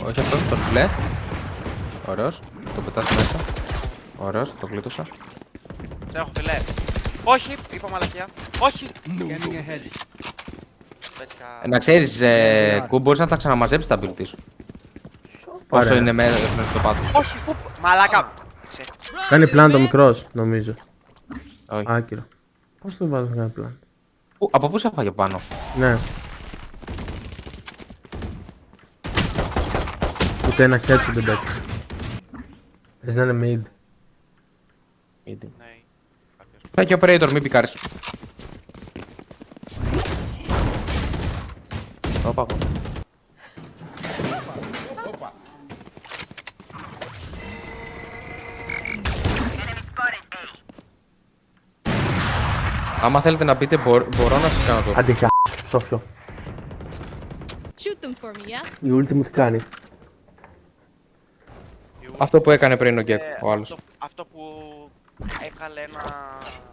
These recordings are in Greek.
Όχι αυτόν, τον μπλε. Ωραίος. Το πετάς μέσα. Ωραίος, το γλίτωσα. Σε έχω φιλέ. Όχι, είπα μαλακιά. Όχι. Να ξέρεις, Κου, μπορείς να τα ξαναμαζέψεις τα ability σου. Όσο είναι μέσα στο πάτο. Όχι, πού. Μαλάκα. Κάνει πλάν το μικρός, νομίζω. Όχι. Άκυρο. Πώς το βάζω να κάνει πλάν. Από πού σε έφαγε πάνω. Ναι. Ούτε ένα headshot δεν πέτυχε. Θες να είναι mid. Ναι. Θα και operator, μην πικάρεις. Όπα. Άμα θέλετε να πείτε, μπορώ να σας κάνω το. Άντε χα... Ψόφιο. Shoot them for me, yeah? Η ulti μου τι κάνει. Αυτό που έκανε πριν ο Γκέκο, ο άλλος. Αυτό που έβγαλε ένα.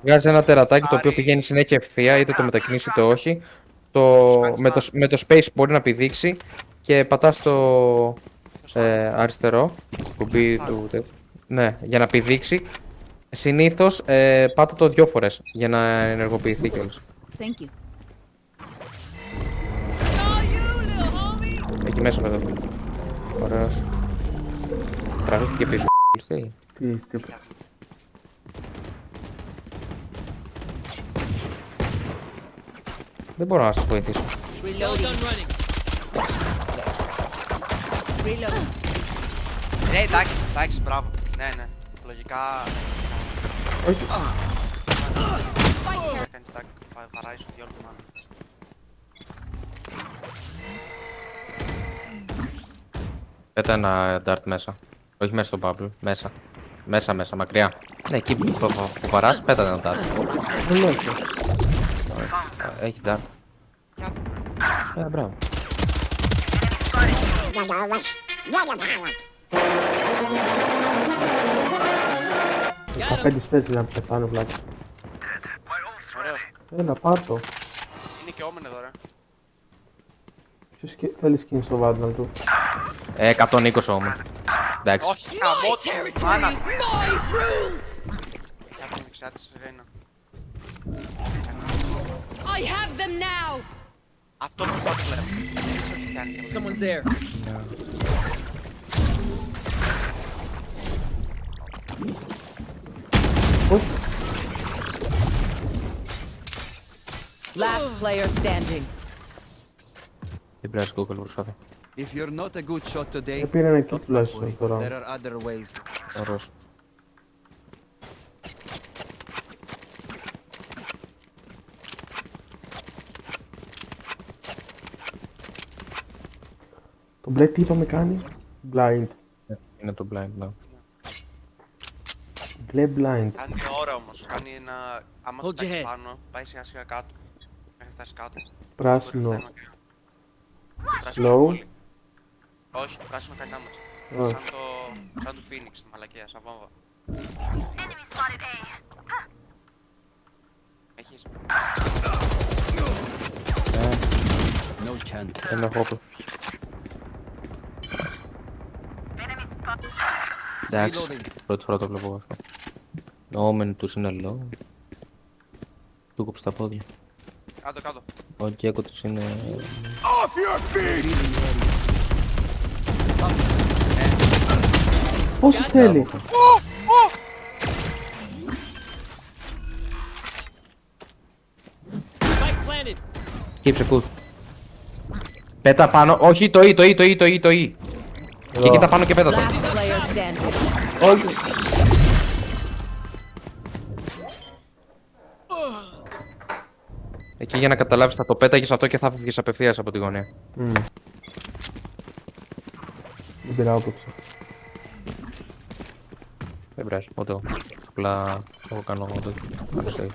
Βγάζει ένα τερατάκι το οποίο πηγαίνει συνέχεια ευθεία, είτε το μετακινήσει είτε όχι. Με το space μπορεί να πηδήξει και πατάς το αριστερό κουμπί του τέτοιου. Ναι, για να πηδήξει. Συνήθως πάτε το 2 φορές για να ενεργοποιηθεί κιόλας. Thank you. Εκεί μέσα με το φίλο. Ωραίος. Τραβήθηκε πίσω. Τι. Δεν μπορώ να σας βοηθήσω. Reload. Ναι, εντάξει, μπράβο. Ναι. Λογικά. Όχι. Κάνει τάκ, βαράει στο διόλου του μάνα. Πέτα ένα dart μέσα. Όχι μέσα στο bubble, μέσα. Μέσα, μακριά. Ναι, εκεί που βαράς, πέτα ένα dart. Δεν έχω. Έχει dart. Μπράβο. Τα 5 σπέσεις να πεθάνω βλάκι. Ωραίος. Έλα πάρτο. Είναι και όμεν εδώ, ρε. Ποιος θέλει skin στο Vandal του. 120 όμως. Εντάξει. Όχι, χαμό, μάνα. My rules! Έχει άπλη δεξιά της, Ρένα. I have them now! Αυτό που θα βλέπω. Δεν ξέρω τι κάνει. Someone's there. Last player standing. Δεν πρέπει να Google προσπάθει. If you're not a good shot today, Πήρε ένα kill don't τουλάχιστον worry. τώρα. There are other ways. Ωραίος. Το μπλε τι είπαμε κάνει. Blind. Είναι το blind, ναι. Μπλε blind. Κάνει ώρα όμως. Κάνει ένα. Άμα το Hold your πετάξει head. πάνω, πάει σιγά σιγά κάτω. Μέχρι φτάσει κάτω. Πράσινο. Πράσινο Slow. πολύ. Όχι, το πράσινο κάνει damage. Σαν του Phoenix, τη μαλακία, σαν βόμβα. Έχεις. No chance. Ένα χώπο. Εντάξει, πρώτη φορά το βλέπω αυτό. Ο όμεν τους είναι low. Του κόψει τα πόδια. Κάτω. Ο Γκέκο τους είναι... Πόσες θέλει. Spike planted. Σκύψε κούτ. Πέτα πάνω, όχι το E. Και κοίτα πάνω και πέτα το. Last player standing. Όχι. Εκεί για να καταλάβεις θα το πέταγες αυτό και θα βγεις απευθείας από τη γωνία. Δεν πήρα άποψη. Δεν πειράζει, ούτε εγώ. Απλά εγώ κάνω το save.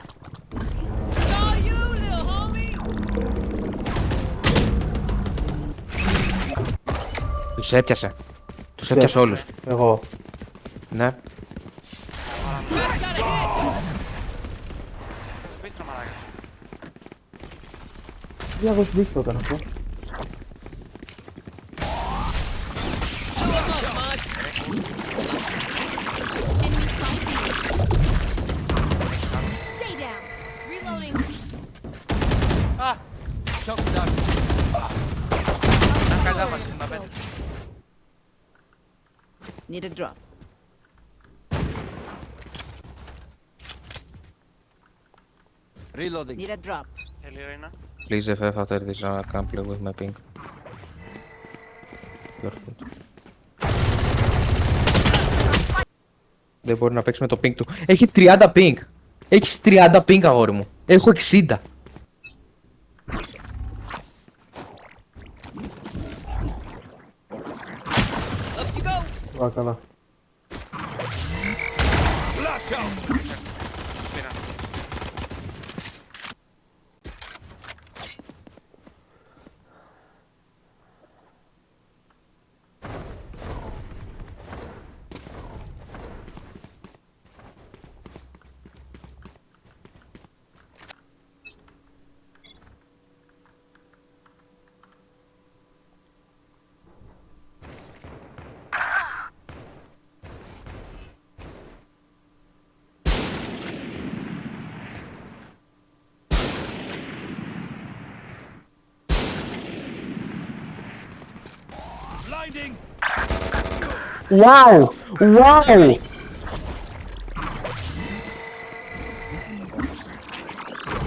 Τους έπιασε. Τους έπιασε όλους. Εγώ. Ναι. Πίστρα μαλάκα. Για εγώ στην τύχη το έκανα αυτό. Shock dart. Ήταν καλά μας, 75. Need a drop. Reloading. Need a drop. Θέλει η Ρέινα. Please FF after this, I can't play with my ping. Your fault. Δεν μπορεί να παίξει με το ping του. Έχει 30 ping. Έχεις 30 ping, αγόρι μου. Έχω 60. Α, καλά. Πήραν. Wow! Wow!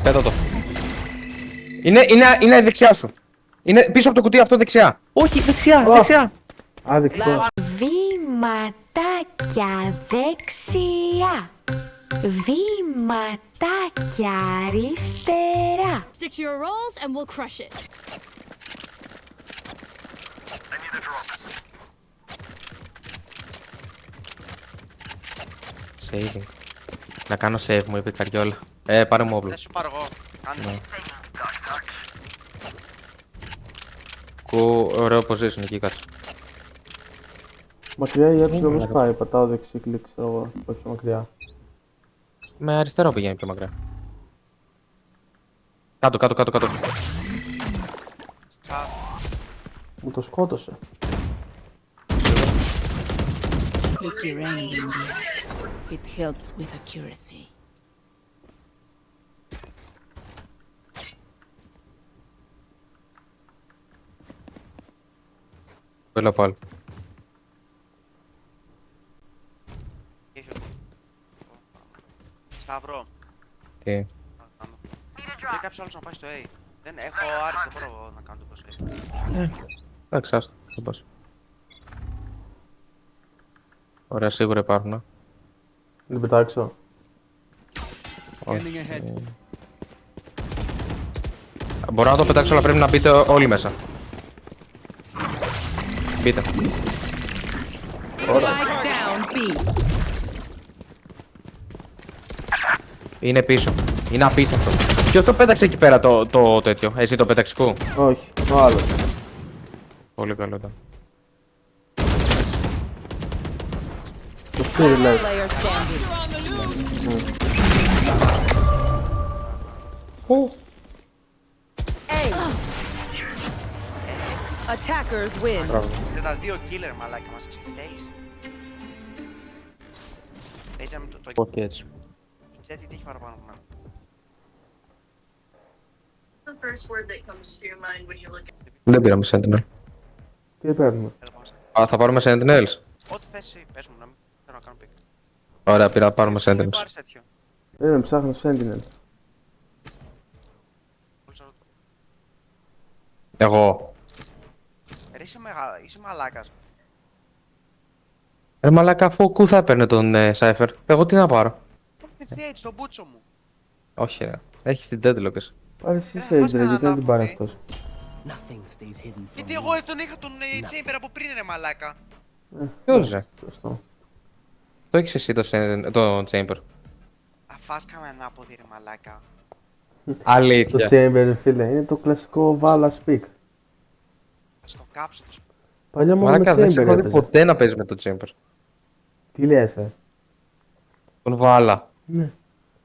Πέτω το. Είναι δεξιά σου. Είναι πίσω από το κουτί αυτό δεξιά. Όχι, δεξιά, δεξιά. Άδειξο. Βήματάκια δεξιά. Βήματάκια αριστερά. Stick to your roles and we'll crush it. Saving. Να κάνω save, μου είπε η καριόλα. Πάρε μου όπλο. Δεν σου πάρω εγώ. Κάνε. Ωραίο position εκεί κάτω. Μακριά η έψη όμως πάει. Πατάω δεξί κλικ, ξέρω εγώ. Όχι μακριά. Με αριστερό πηγαίνει πιο μακριά. Κάτω, κάτω, κάτω, κάτω. Μου το σκότωσε. Look your aim, India. It helps with accuracy. Έλα πάλι. Σταυρό. Τι. Πρέπει κάποιος άλλος να πάει στο A. Δεν έχω άρεσε, δεν μπορώ να κάνω το πώς A. Εντάξει, άστο, θα πας. Ωραία, σίγουρα υπάρχουν. Να την πετάξω. Scanning ahead. Μπορώ να το πετάξω, αλλά πρέπει να μπείτε όλοι μέσα. Μπείτε. Spike down, B. Είναι πίσω. Είναι απίστευτο. Ποιος το πέταξε εκεί πέρα το τέτοιο, εσύ το πεταξικό. Όχι, ο άλλος. Πολύ καλό ήταν. Το σπίρι λέει. Player standing. Attackers win. Και τα δύο killer μαλάκια μας ξεφταίεις. Παίζαμε το Όχι έτσι. Jet τι έχει παραπάνω από μένα. The first word that comes to your mind when you look at Δεν πήραμε Sentinel. Τι παίρνουμε. Θα πάρουμε Sentinels. Ό,τι θες εσύ, πες μου να μην θέλω να κάνω pick. Ωραία, πάρουμε Μην Sentinels. πάρεις τέτοιο. Δεν με ψάχνω Sentinel. Πολύ σωρό. Εγώ. Ρε είσαι μαλάκας. Ρε μαλάκα, αφού κου θα έπαιρνε τον Cypher. Εγώ τι να πάρω. Έτσι έτσι, τον μπούτσο μου. Όχι ρε. Έχεις την Deadlock εσύ. Πάρε εσύ Φας Sentinel, κανέναν γιατί δεν την πάρει άποψη. αυτός. Nothing stays hidden from Γιατί me. εγώ τον είχα τον Chamber από πριν ρε μαλάκα. Ποιος ρε. Σωστό. Το έχεις εσύ το Chamber. Θα φας κανέναν άποδη ρε μαλάκα. Το Αλήθεια. Chamber, φίλε, είναι το κλασικό Vala Speak. Θα στο κάψω το σπίτι. Παλιά μόνο με Μαλάκα, δεν σε Chamber έχω δει έπαιζε. ποτέ να παίζει με το Chamber. Τι λες, Τον Βάλα. Ναι.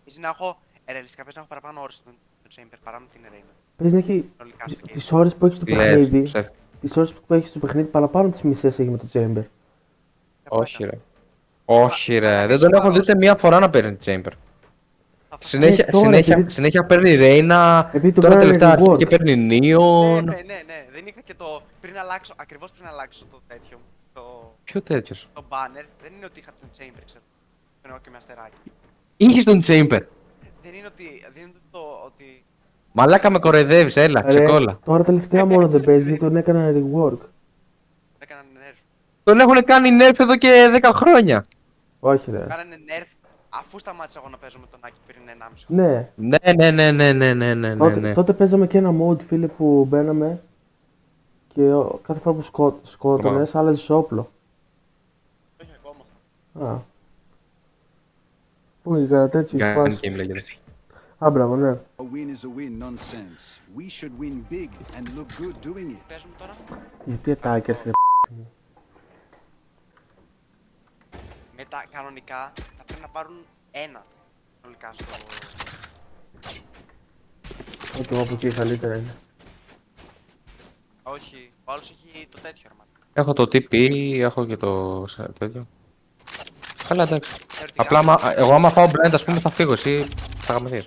Είσαι να έχω, ρεαλιστικά πες να έχω παραπάνω ώρες στο Chamber παρά με την Reina. Παίζει να έχει Συνολικά στο game. τις ώρες που έχει στο Λες, παιχνίδι. ψεύτικα. Τις ώρες που έχει στο παιχνίδι παραπάνω τις μισές έχει με το Chamber. Όχι ρε. Όχι ρε. Δεν τον έχω δει ούτε μία φορά να παίρνει Chamber. Συνέχεια, τώρα, συνέχεια, επειδή- συνέχεια παίρνει Ρέινα, Επειδή το τώρα κάνανε τελευταία reward. αρχίζει και παίρνει Ναι, Νίον. ναι. Δεν είχα και το. Πριν αλλάξω, ακριβώς πριν αλλάξω το τέτοιο. Ποιο τέτοιος. Το banner. Δεν είναι ότι είχα τον chamber, ξέρω. Τον έχω και με αστεράκι. Είχες τον Chamber. Δεν είναι ότι. Δεν είναι το ότι. Μαλάκα με κοροϊδεύεις, έλα, Ρε, ξεκόλα. τώρα τελευταία μόνο δεν παίζει γιατί τον έκανα rework. Έκαναν nerf. Τον έχουν κάνει nerf εδώ και 10 χρόνια. Όχι ρε. Κάνανε nerf αφού σταμάτησα εγώ να παίζω με τον Άκη πριν 1,5 Ναι, χρόνο. Ναι. τότε παίζαμε και ένα mode φίλε που μπαίναμε και κάθε φορά που σκότωνες άλλαζες όπλο. Το είχα ακόμα αυτό. Α. Πού είχα τέτοιο Gun φάση. game λέγεται. Α, μπράβο, ναι. A win is a win, nonsense. We should win big and look good doing it. Παίζουμε τώρα. Γιατί attackers είναι Μετά κανονικά θα πρέπει να πάρουν ένα συνολικά στο. ότι εγώ από εκεί καλύτερα είναι. Όχι, ο άλλος έχει το τέτοιο αρμά. Έχω το TP, έχω και το τέτοιο. Καλά, εντάξει. Θεωρητικά, Απλά εγώ άμα φάω blind, ας πούμε, θα φύγω, εσύ θα γαμηθείς.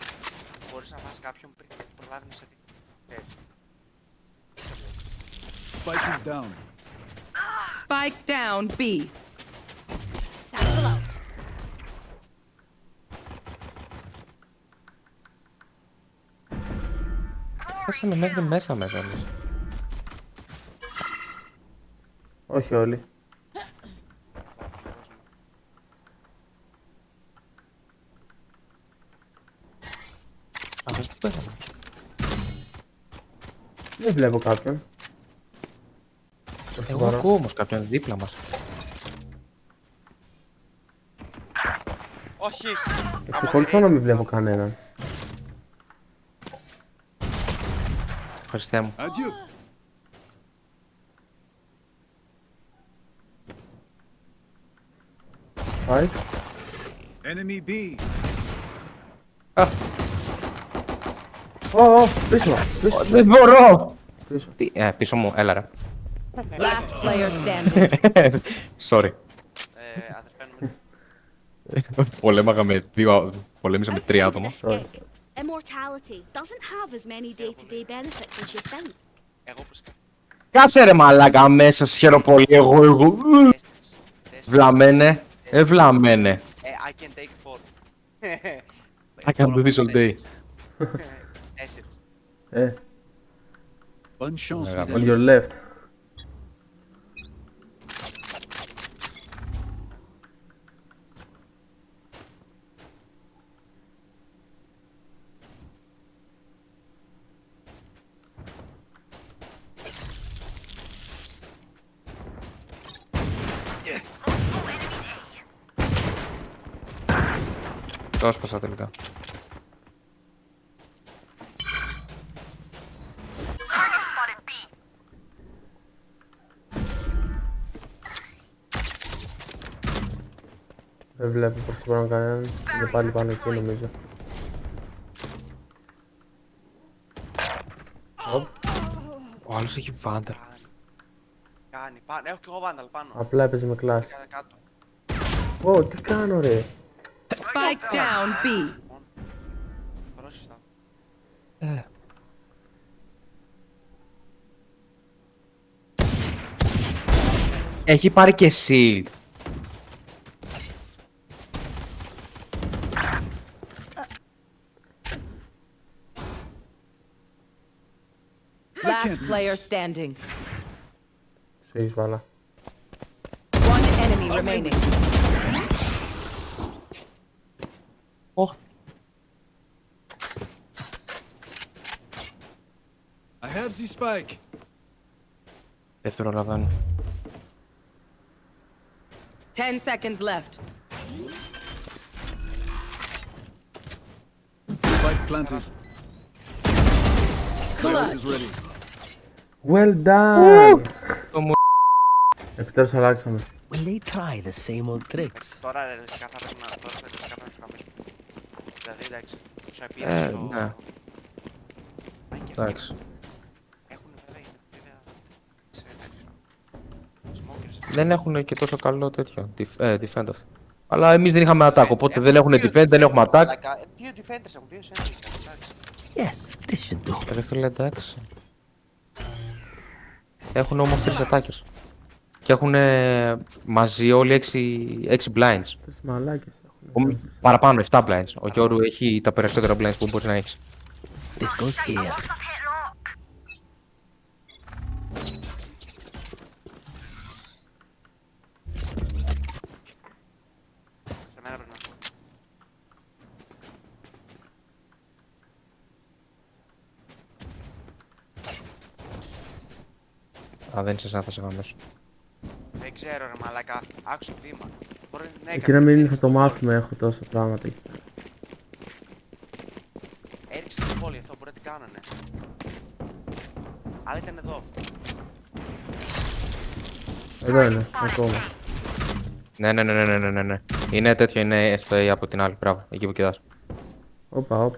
μπορείς να φας κάποιον πριν προλάβει να σε δει. Spike is down. Spike down B. Satchel out. Πέσαμε μέχρι μέσα εμείς. Όχι όλοι. Αυτός τι πέσαμε. Δεν βλέπω κάποιον. Εγώ ακούω όμως κάποιον δίπλα μας. Όχι! Εξακολουθώ να μην βλέπω κανέναν. Χριστέ μου. Adieu. Πάει. Enemy B. Ω, πίσω, πίσω, Δεν μπορώ! πίσω. Πίσω μου, έλα ρε. Last player standing. Sorry. Αδερφέ μου. Πολέμησα με Outside 3 of άτομα. this gig, immortality doesn't have as many day-to-day benefits as you think. Εγώ προσικά. Κάσε ρε μαλάκα μέσα, σε χαίρω πολύ, εγώ. Τέσσερις. Βλαμμένε, βλαμμένε. I can take 4. I can do this all day. 4. Bonne chance, Regarde, mes On amis. your left. Το έσπασα τελικά. Δεν βλέπω προς το παρόν κανέναν. Είναι πάλι πάνω εκεί νομίζω. Ο άλλος έχει βάντερ. Κάνει. Πάνω. Έχω και εγώ βάνταλ πάνω. Απλά έπαιζε με κλάση. Κάτω. Ω, τι κάνω ρε. Spike down B. Λοιπόν. Πρόσεχε τα. Έχει πάρει και shield. Last player standing. Σου έχεις βάλα. One enemy remaining. I have the spike. Δεν προλαβαίνω. 10 seconds left. Spike planted. Clearance is ready. Well done! Το μου Επιτέλους αλλάξαμε. Will they try the same old tricks? Τώρα ρε, λεσικά θα πρέπει να. Τώρα θα λεσικά πρέπει να τους χαμίσουμε. Δηλαδή εντάξει. Τους ναι. επήρες το. Αν και αυτοί Εντάξει. έχουν βέβαια σε τέτοιο. Smokers. Δεν έχουν και τόσο καλό τέτοιο. Defend αυτό. Αλλά εμείς δεν είχαμε attack, οπότε δεν έχουν defend, δεν έχουμε attack. Δύο defenders έχουν, δύο sentries. Εντάξει. Yes, this should do. Ρε φίλε, εντάξει. Έχουν όμως 3 attackers. Και έχουν μαζί όλοι 6 blinds. Τρεις μαλάκες έχουν. Παραπάνω, 7 blinds. Ο Γιώρου έχει τα περισσότερα blinds που μπορεί να έχει. This goes here. Σε μένα πρέπει να σου. Α, δεν είσαι σαν θα σε γαμίσω. Δεν ξέρω ρε μαλάκα, άκουσα βήμα. Μπορεί να Εκεί να μην θα το μάθουμε, έχω τόσα πράγματα εκεί. Έριξε την πόλη αυτό, μπορεί να την κάνανε. Αλλά ήταν εδώ. Εδώ είναι, ακόμα. Ναι. Είναι τέτοιο, είναι στο A από την άλλη. Μπράβο, εκεί που κοιτάς. Όπα.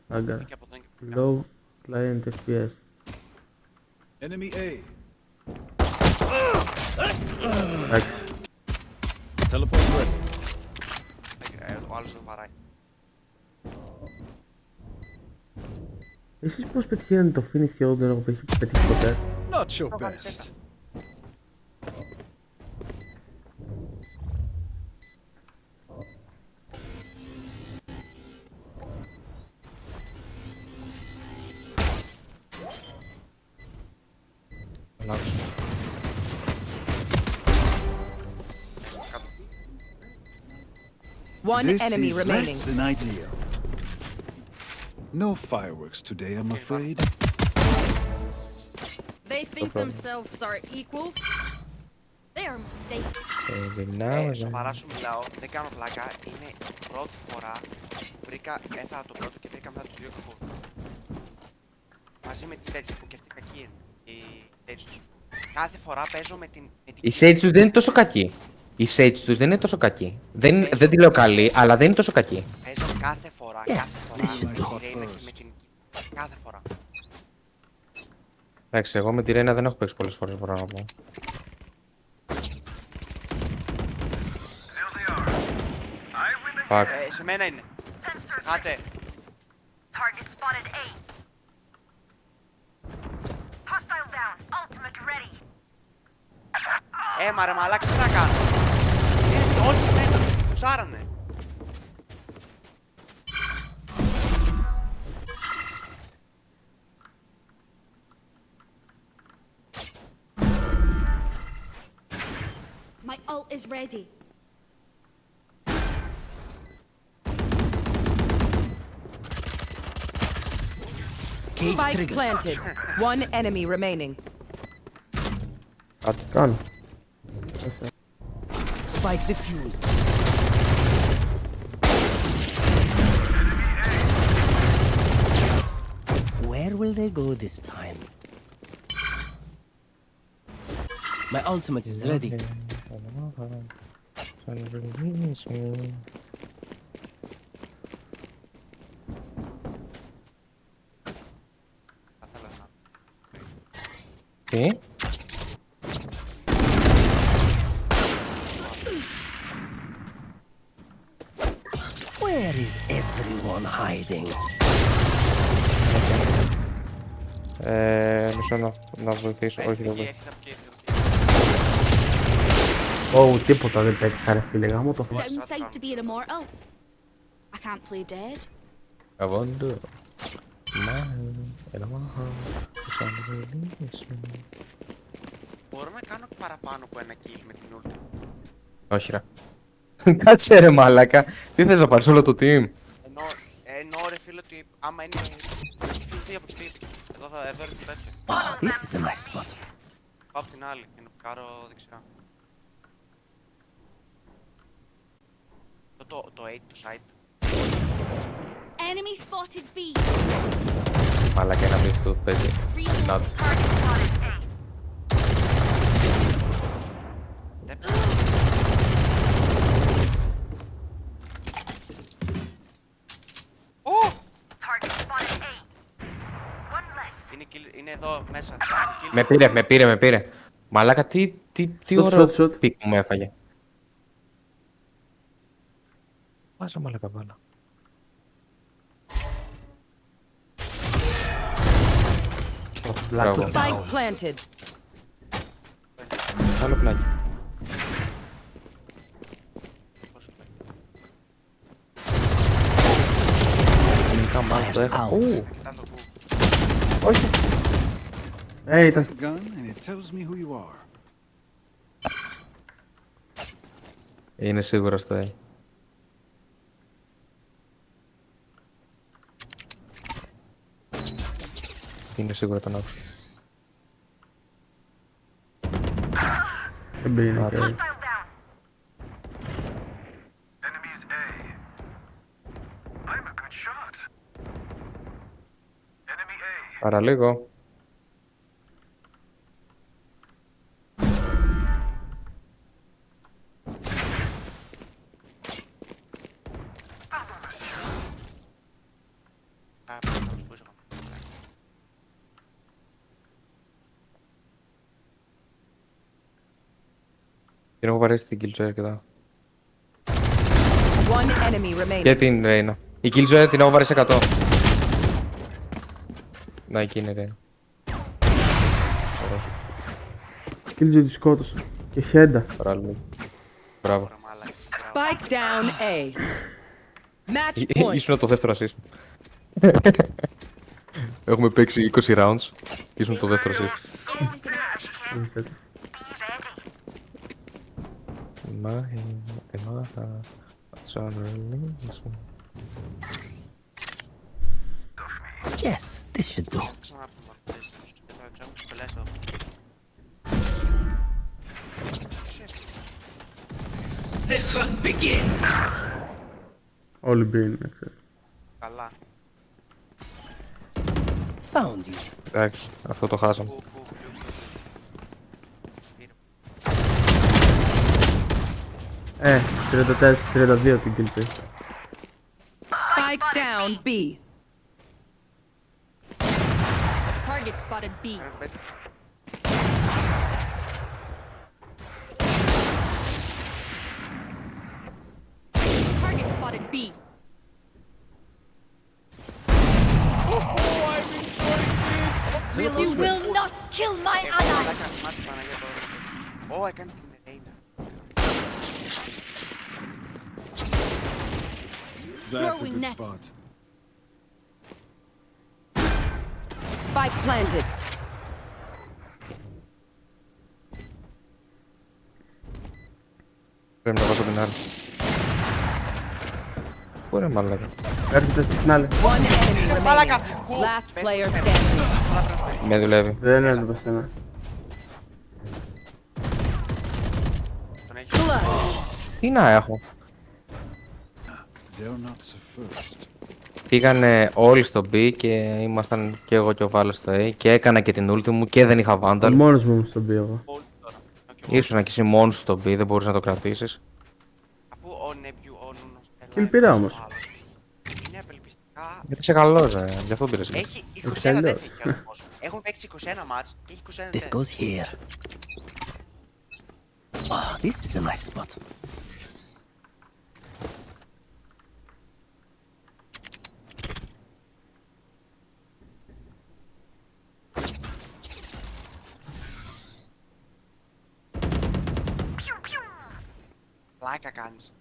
Άγκαρα. Και από τον και από Low client FPS. Enemy A. Εντάξει. Teleport ready. ο άλλος δεν βαράει. Εσείς πώς πετυχαίνετε το Phoenix και εγώ δεν έχω πετύχει ποτέ? Not your best. Αλλάξω. One This enemy is remaining. less than ideal. No fireworks today, I'm afraid. They think themselves are equals. They are mistaken. Σοβαρά σου μιλάω, δεν κάνω πλάκα. Είναι η πρώτη φορά που βρήκα, έφαγα το πρώτο και βρήκα μετά τους δύο κακούς. Μαζί με την τέτοια που και αυτή κακή είναι. Η τέτοια τους. Κάθε φορά παίζω με την... Η Sage τους δεν είναι τόσο κακή. Η Sage τους δεν είναι τόσο κακή. Δεν τη λέω καλή, αλλά δεν είναι τόσο κακή. Παίζω κάθε φορά, με τη Ρέινα και με την... Κάθε φορά. Εντάξει, εγώ με τη Ρέινα δεν έχω παίξει πολλές φορές, μπορώ να πω. Fuck. Σε μένα είναι. Κάτε. Target spotted A. Hostile down. Ultimate ready. Μα ρε μαλάκα, τι να κάνω. Όλοι σε μένα. Τους άρανε. My ult is ready. Cage Spike trigger. planted. One enemy remaining. Άντε. Κάνω. Spike defused. Where will they go this time? My ultimate is ready. Θα θέλω να... Τι? Where is everyone hiding? Μισό να βοηθήσω. Όχι, δεν βοηθήσω. Έχεις από εκεί. Ω, τίποτα δεν πέτυχα ρε φίλε, γάμο το φω. Downside to being immortal. I can't play dead. I wonder. Μπορώ να κάνω και παραπάνω από ένα kill με την ulti. Όχι ρε. Κάτσε ρε μαλάκα. Τι θες να πάρεις όλο το team? Ενώ ρε φίλε ότι άμα είναι... Φύγει από τη σπίτι. Εδώ είναι το τέτοιο. Wow, this is a nice spot. Πάω από την άλλη και να πικάρω δεξιά. Το 8 το site. Enemy spotted B. Μαλάκα ένα μπιφ του παίζει. Reload. Είναι εδώ μέσα. Με πήρε. Μαλάκα τι Shoot, ωραίο shoot. πικ μου έφαγε. Βάζα μαλάκα μπάλα. Μπράβο. Spike planted. Άλλο πλάκι. Αμυντικά μάτια το έχω. Ου, Κοιτά το που. όχι. Ήταν Gun, and it tells me who you are. Είναι σίγουρα στο A. Είναι σίγουρα τον άκουσα. δεν πήγαινε και Παραλίγο. Α, πρέπει να τους πούσω. Την έχω βαρέσει την Killjoy αρκετά. One enemy remaining. Και την Ρέινα. Η Killjoy την έχω βαρέσει 100. Να, εκεί είναι η Ρέινα. Killjoy τη σκότωσε. Και χέντα. Παραλίγο. Μπράβο. Ωραία, μάλακα. Spike down A. Match point. Ήσουν το δεύτερο assist. Έχουμε παίξει 20 rounds. Ήσουν το δεύτερο assist. Yes, this should do. Ξανάρθουμε από τις τους. Εδώ έξω έχουν σπελέσει το. The hunt begins. Όλοι μπαίνουν, ξέρω. Καλά. Found you. Εντάξει, αυτό το χάσαμε. Που, πήρε. Ε, 34-32 την Killjoy. Spike down B. Target spotted B. Ένα πέτει. Target spotted B. You will not kill my ally. Μαλάκα, μάτι Παναγία τώρα. Ω, έκανε την Ρέινα. That's a Throwing good net. spot. Spike planted. Πρέπει να βάζω την άλλη. Πού είναι μαλάκα. Έρχεται στη φινάλε. One enemy Μαλάκα, remaining. κου. Last Πες player το, standing. Με δουλεύει. Δεν έρχεται πουθενά. Τον έχει. Τι να έχω. They're not so first. Πήγανε όλοι στο B και ήμασταν και εγώ και ο Βάλος στο A και έκανα και την ulti μου και δεν είχα Vandal. Μόνος μου στον πήγα. Όλοι τώρα. Ήσουν και εσύ μόνος στο B, δεν μπορείς να το κρατήσεις. Αφού ο Νέπιου, ο Νούνος, Kill πήρα όμως. είναι απελπιστικά. Γιατί είσαι καλός, γι' αυτό πήρες. Έχει 21 αλλιώς. τέτοια έχει ο αριθμός. Έχουν παίξει 21 μάτς και έχει 21 This τέτοια. goes here. Oh, this is a nice spot. Πλάκα κάνεις.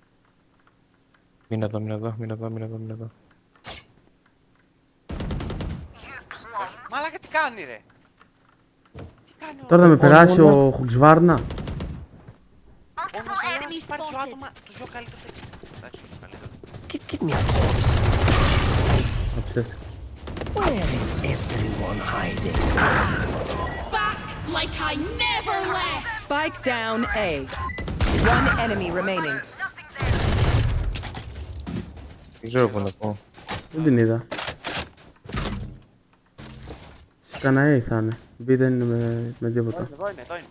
Μείνε εδώ, μείνε εδώ, μείνε εδώ, μείνε εδώ, μείνε εδώ. Μαλάκα τι κάνει ρε. Τι κάνει ο Τώρα θα με περάσει ο Χουξβάρνα. Όμως αλλιώς υπάρχει ο άτομα, τους δύο καλύτερους εκεί. Εντάξει, τους καλύτερους. Give me a corpse. Αψεύτηκα. Where is everyone hiding? Back like I never left. Spike down A. One enemy remaining. Δεν ξέρω πού να πω. Δεν την είδα. Σε κανένα A θα είναι. B δεν είναι με τίποτα. Εδώ είναι, εδώ είναι.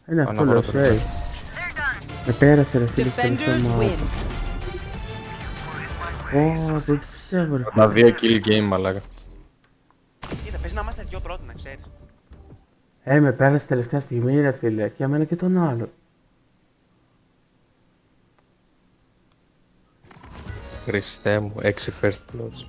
Είναι αυτό Αναβολώ λέω το σε A. Με πέρασε ρε φίλε στο Defenders θέμα. win. Ω, δεν το πιστεύω ρε Να φίλε. 2 kill game, μαλάκα. Κοίτα, πες να είμαστε δυο πρώτοι, να ξέρεις. Με πέρασε τελευταία στιγμή ρε φίλε. Και εμένα και τον άλλο. Χριστέ μου, 6 first bloods.